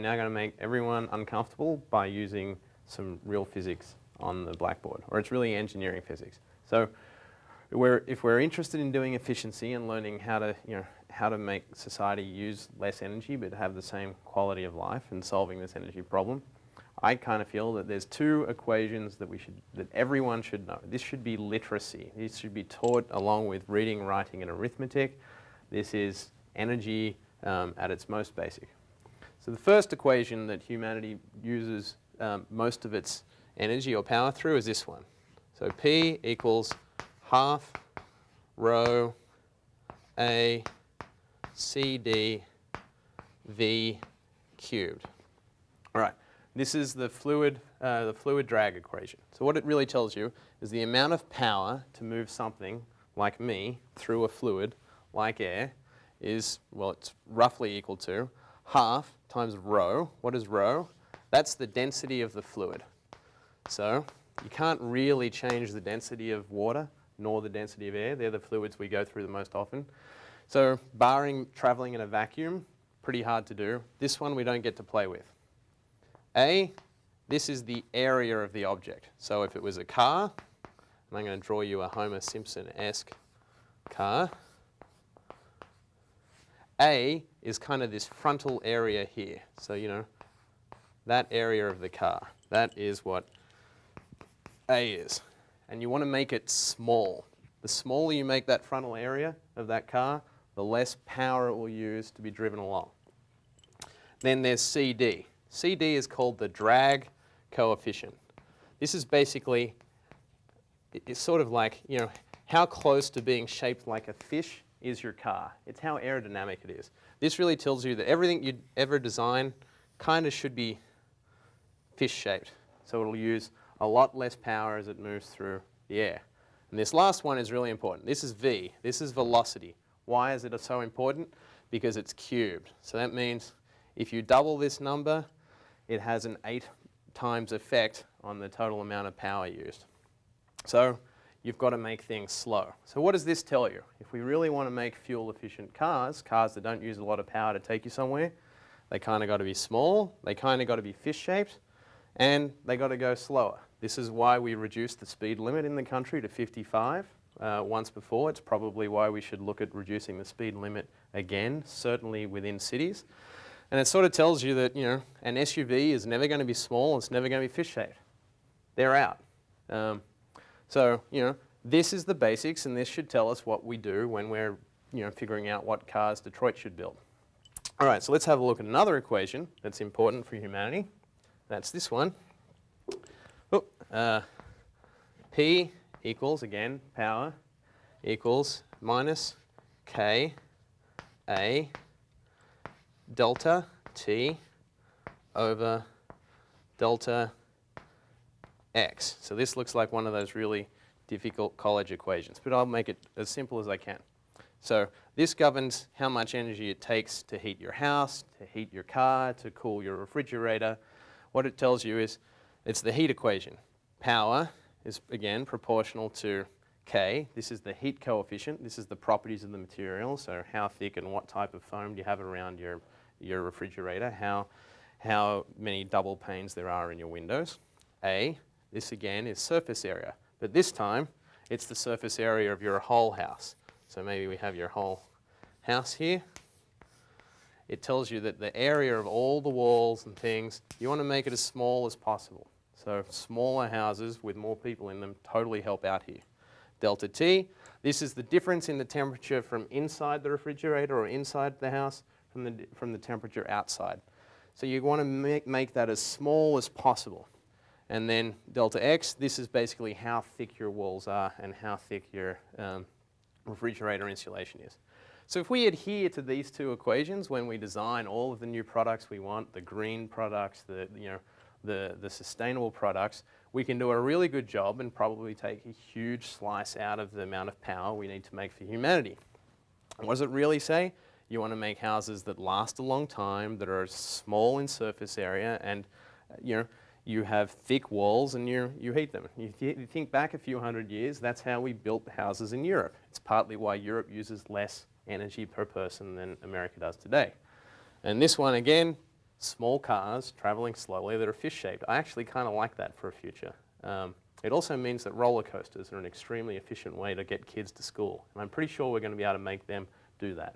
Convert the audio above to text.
now going to make everyone uncomfortable by using some real physics on the blackboard, or it's really engineering physics. So if we're interested in doing efficiency and learning how to make society use less energy but have the same quality of life and solving this energy problem, I kind of feel that there's two equations that everyone should know. This should be literacy. This should be taught along with reading, writing, and arithmetic. This is energy at its most basic. So the first equation that humanity uses most of its energy or power through is this one. So P equals half rho A CD V cubed. All right. This is the fluid drag equation. So what it really tells you is the amount of power to move something like me through a fluid like air is, well, it's roughly equal to half times rho. What is rho? That's the density of the fluid. So you can't really change the density of water nor the density of air. They're the fluids we go through the most often. So barring traveling in a vacuum, pretty hard to do. This one we don't get to play with. A, this is the area of the object. So if it was a car, and I'm going to draw you a Homer Simpson-esque car, A is kind of this frontal area here. So, you know, that area of the car, that is what A is. And you want to make it small. The smaller you make that frontal area of that car, the less power it will use to be driven along. Then there's CD. CD is called the drag coefficient. This is basically, it's sort of like, you know, how close to being shaped like a fish is your car. It's how aerodynamic it is. This really tells you that everything you'd ever design kind of should be fish-shaped. So it'll use a lot less power as it moves through the air. And this last one is really important. This is V. This is velocity. Why is it so important? Because it's cubed. So that means if you double this number, it has an 8 times effect on the total amount of power used. So you've got to make things slow. So what does this tell you? If we really want to make fuel-efficient cars that don't use a lot of power to take you somewhere, they kind of got to be small, they kind of got to be fish-shaped, and they got to go slower. This is why we reduced the speed limit in the country to 55 once before. It's probably why we should look at reducing the speed limit again, certainly within cities. And it sort of tells you that, you know, an SUV is never going to be small, it's never going to be fish-shaped. They're out. So, you know, this is the basics, and this should tell us what we do when we're, you know, figuring out what cars Detroit should build. All right, so let's have a look at another equation that's important for humanity. That's this one. P equals, again, power, equals minus K A delta T over delta X. So this looks like one of those really difficult college equations, but I'll make it as simple as I can. So this governs how much energy it takes to heat your house, to heat your car, to cool your refrigerator. What it tells you is it's the heat equation. Power is, again, proportional to K. This is the heat coefficient. This is the properties of the material, so how thick and what type of foam do you have around your refrigerator, how many double panes there are in your windows. A, this again is surface area, but this time it's the surface area of your whole house. So maybe we have your whole house here. It tells you that the area of all the walls and things, you want to make it as small as possible. So smaller houses with more people in them totally help out here. Delta T, this is the difference in the temperature from inside the refrigerator or inside the house from the temperature outside. So you want to make that as small as possible. And then delta X, this is basically how thick your walls are and how thick your refrigerator insulation is. So if we adhere to these two equations when we design all of the new products we want, the green products, the sustainable products, we can do a really good job and probably take a huge slice out of the amount of power we need to make for humanity. And what does it really say? You want to make houses that last a long time, that are small in surface area, and you have thick walls and you heat them. You think back a few hundred years, that's how we built houses in Europe. It's partly why Europe uses less energy per person than America does today. And this one again, small cars traveling slowly that are fish-shaped. I actually kind of like that for a future. It also means that roller coasters are an extremely efficient way to get kids to school, and I'm pretty sure we're going to be able to make them do that.